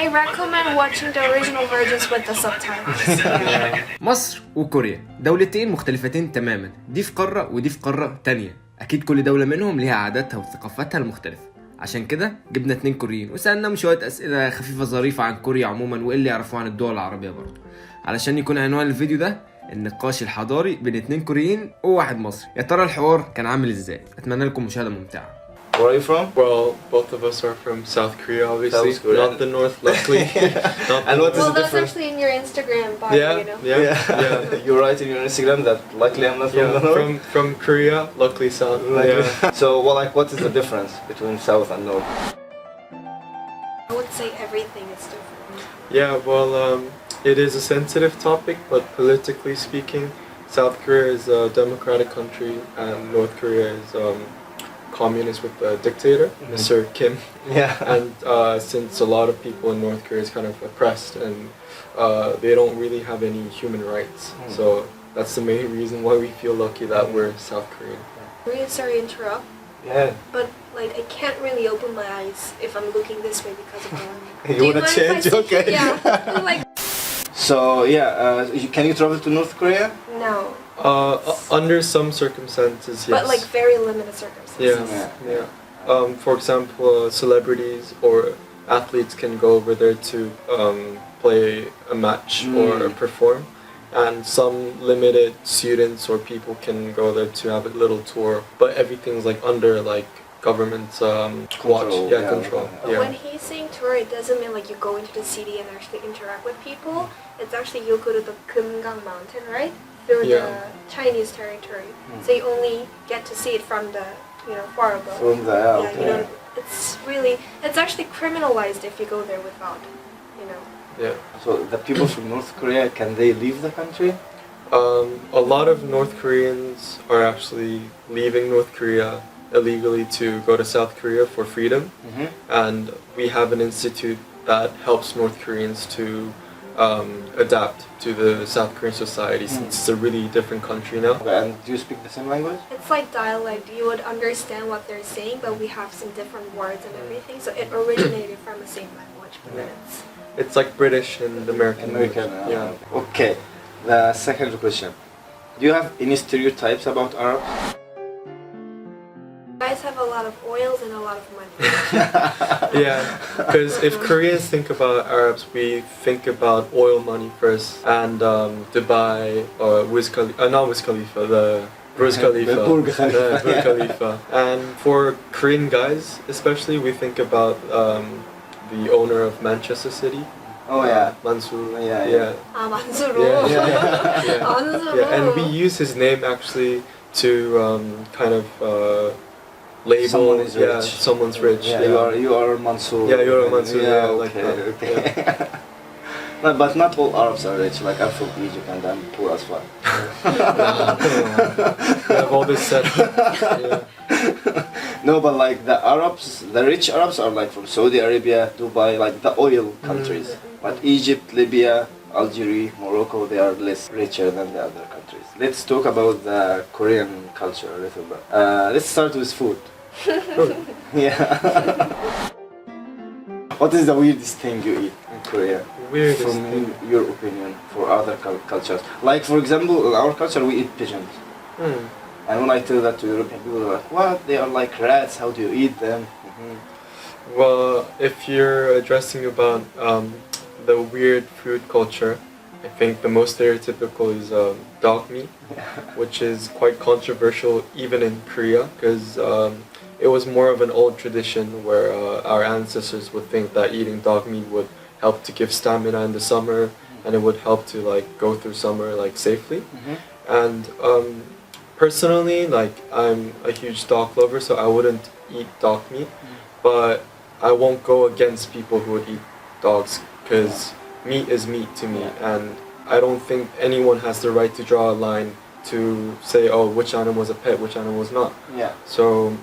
I recommend watching the original versions with the subtitles. مصر وكوريا دولتين مختلفتين تماما، دي في قارة ودي في قارة تانية. أكيد كل دولة منهم ليها عاداتها وثقافتها المختلفة. عشان كده جبنا 2 كوريين وسألناهم شوية أسئلة خفيفة ظريفة عن كوريا عموما وإيه اللي يعرفوه عن الدول العربية برضه، علشان يكون عنوان الفيديو ده النقاش الحضاري بين 2 كوريين وواحد مصري. يا ترى الحوار كان عامل ازاي؟ اتمنى لكم مشاهدة ممتعة. Where are you from? Well, both of us are from South Korea, obviously. South Korea. Not the North, luckily. And what is Well, the that's difference? actually in your Instagram bio, Yeah, you know. yeah. You write in your Instagram that luckily I'm not from the North. From Korea, luckily South. Yeah. So, well, like, what is the difference between South and North? I would say everything is different. Yeah, well, it is a sensitive topic, but politically speaking, South Korea is a democratic country, and North Korea is communist with the dictator, Mr. Kim. Yeah. And since a lot of people in North Korea is kind of oppressed and they don't really have any human rights, so that's the main reason why we feel lucky that we're South Korean. Really sorry to interrupt, Yeah. but like I can't really open my eyes if I'm looking this way because of the You wanna mind if I change? switch? Okay. Yeah. I'm like, So, yeah, can you travel to North Korea? no. Under some circumstances, yes. But like very limited circumstances. Yeah. For example, celebrities or athletes can go over there to play a match or perform, and some limited students or people can go there to have a little tour. But everything's like under like government's watch, control. But when he's saying tour, it doesn't mean like you go into the city and actually interact with people. It's actually you go to the Kumgang mountain, right? Through the Chinese territory. So you only get to see it from the, far above. From the It's actually criminalized if you go there without, Yeah. So, the people from North Korea, can they leave the country? A lot of North Koreans are actually leaving North Korea illegally to go to South Korea for freedom, and we have an institute that helps North Koreans to adapt to the South Korean society since it's a really different country now. Okay, and do you speak the same language? It's like dialect. You would understand what they're saying, but we have some different words and everything. So it originated from the same language, but then It's like British and American. Yeah. Okay, the second question. Do you have any stereotypes about Arabs? guys have a lot of oils and a lot of money. Yeah, because if Koreans think about Arabs, we think about oil money first, and Dubai, or not Wiz Khalifa, the Burj Khalifa. Burj Khalifa. Burj Khalifa. And for Korean guys, especially, we think about the owner of Manchester City. Oh yeah. Mansoor. Yeah. Mansuro. Yeah, and we use his name actually to kind of label Someone is rich. Someone's rich. Yeah, you are Mansoor. Yeah, you're a Mansoor. Yeah, like okay, that. okay. No, but not all Arabs are rich. Like I'm from Egypt and I'm poor as well. We have all this set. Yeah. No, but like the Arabs, the rich Arabs are like from Saudi Arabia, Dubai, like the oil countries. But Egypt, Libya, Algeria, Morocco, they are less richer than the other countries. Let's talk about the Korean culture a little bit. Let's start with food. Yeah. What is the weirdest thing you eat in Korea? Weirdest From thing. your opinion, for other cultures. Like for example, in our culture we eat pigeons. And when I tell that to European people, they're like, what? They are like rats, how do you eat them? Well, if you're addressing about the weird food culture, I think the most stereotypical is dog meat, which is quite controversial even in Korea, because it was more of an old tradition where our ancestors would think that eating dog meat would help to give stamina in the summer, and it would help to like go through summer like safely. And personally, like I'm a huge dog lover, so I wouldn't eat dog meat, but I won't go against people who would eat dogs, because meat is meat to me, and I don't think anyone has the right to draw a line to say, oh, which animal was a pet, which animal was not. Yeah. So,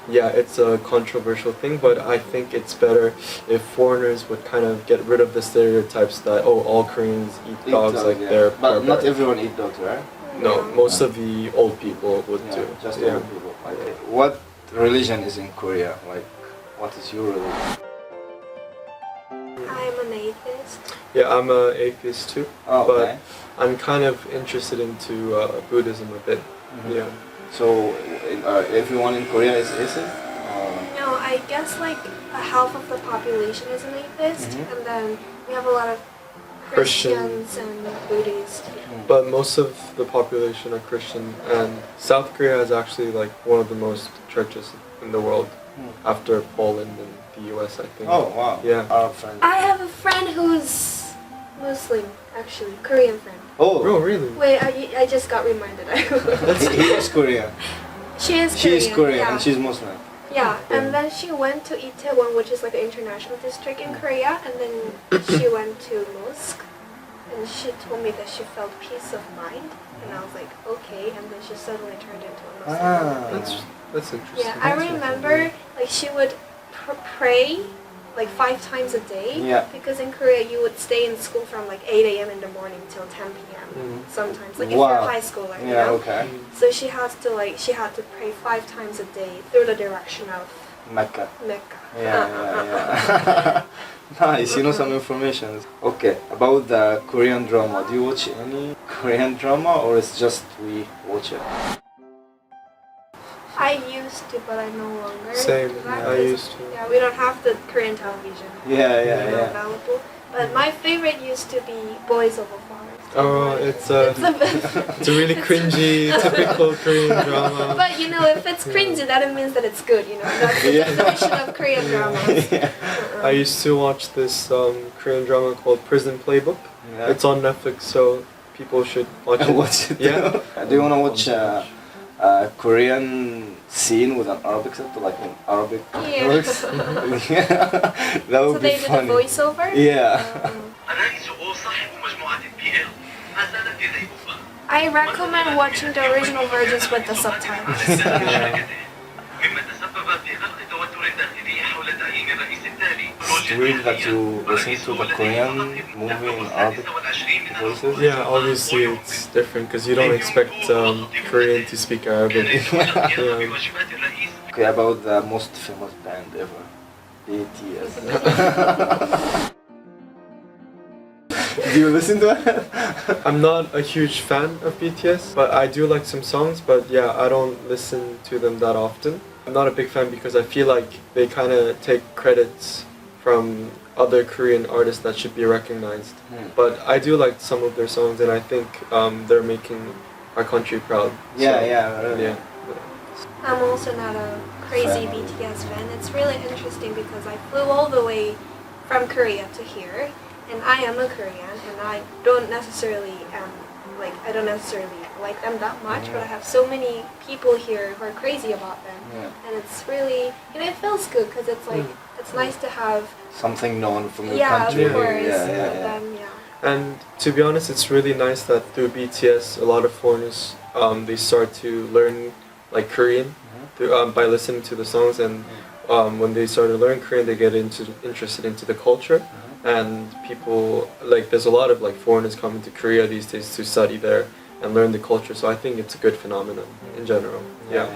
yeah, it's a controversial thing, but I think it's better if foreigners would kind of get rid of the stereotypes that, oh, all Koreans eat dogs like they're But not barbaric. everyone eat dogs, right? No, most of the old people would do. Just old people. Okay. What religion is in Korea? Like, what is your religion? I'm an atheist. Yeah, I'm an atheist too, Oh, but okay. I'm kind of interested into Buddhism a bit. Yeah. So everyone in Korea is atheist? No, I guess like half of the population is an atheist, and then we have a lot of Christians and Buddhists. But most of the population are Christian, and South Korea is actually like one of the most churches in the world, after Poland and the US, I think. Oh wow. Yeah. Arab friend. I have a friend who's Muslim, actually, Korean friend. Oh, Oh. really? Wait, I just got reminded. He is Korean. She is She is Korean yeah. and she's Muslim. Yeah, and then she went to Itaewon, which is like an international district in Korea, and then she went to mosque, and she told me that she felt peace of mind, and I was like, okay, and then she suddenly turned into a Muslim. That's interesting. Yeah, I remember like she would pray like 5 times a day, Yeah. because in Korea you would stay in school from like 8 a.m. in the morning till 10 p.m. Sometimes, like if you're a Wow. high schooler, you Yeah, know. okay. So she had to pray 5 times a day through the direction of Mecca. Mecca. Yeah. Nice, you know some information. Okay, about the Korean drama. Do you watch any Korean drama or it's just we watch it? I used to, but I no longer. Same, do that I 'cause, used to. Yeah, we don't have the Korean television. Yeah. Available. But my favorite used to be Boys Over Flowers. Oh, it's a really it's- cringy, typical Korean drama. But you know, if it's cringy, that means that it's good. You know, that's the definition of Korean dramas. I used to watch this Korean drama called Prison Playbook. Yeah. It's on Netflix, so people should watch it. Watch it. Yeah. Do you want to watch a Korean scene with an Arabic subtitle, like in Arabic Yeah. works? Yeah. That would So be they did funny. the voiceover. Yeah. I recommend watching the original versions with the subtitles. Yeah. It's weird that you listen to the Korean movie in Arabic voices. Yeah, obviously it's different because you don't expect Korean to speak Arabic. Yeah. Okay, about the most famous band ever, BTS. Do you listen to it? I'm not a huge fan of BTS, but I do like some songs, but yeah, I don't listen to them that often. I'm not a big fan because I feel like they kind of take credits from other Korean artists that should be recognized. But I do like some of their songs, and I think they're making our country proud. Yeah, So, yeah, really. yeah. I'm also not a crazy BTS fan. It's really interesting because I flew all the way from Korea to here, and I am a Korean, and I don't necessarily like them that much, but I have so many people here who are crazy about them, and it's really, it feels good because it's like it's nice to have Something known from your yeah, country. of course, Yeah. them, yeah. And to be honest, it's really nice that through BTS, a lot of foreigners they start to learn like Korean through, by listening to the songs, and when they start to learn Korean, they get interested into the culture. And people like there's a lot of like foreigners coming to Korea these days to study there and learn the culture. So I think it's a good phenomenon in general. Yeah.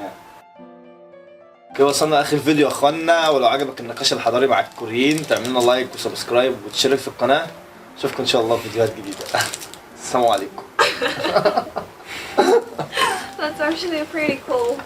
كده وصلنا لاخر الفيديو يا اخوانا، ولو عجبك النقاش الحضاري مع الكوريين تعمل لنا لايك وسبسكرايب وتشترك في القناه. اشوفكم ان شاء الله في فيديوهات جديده. السلام عليكم. That's actually pretty cool.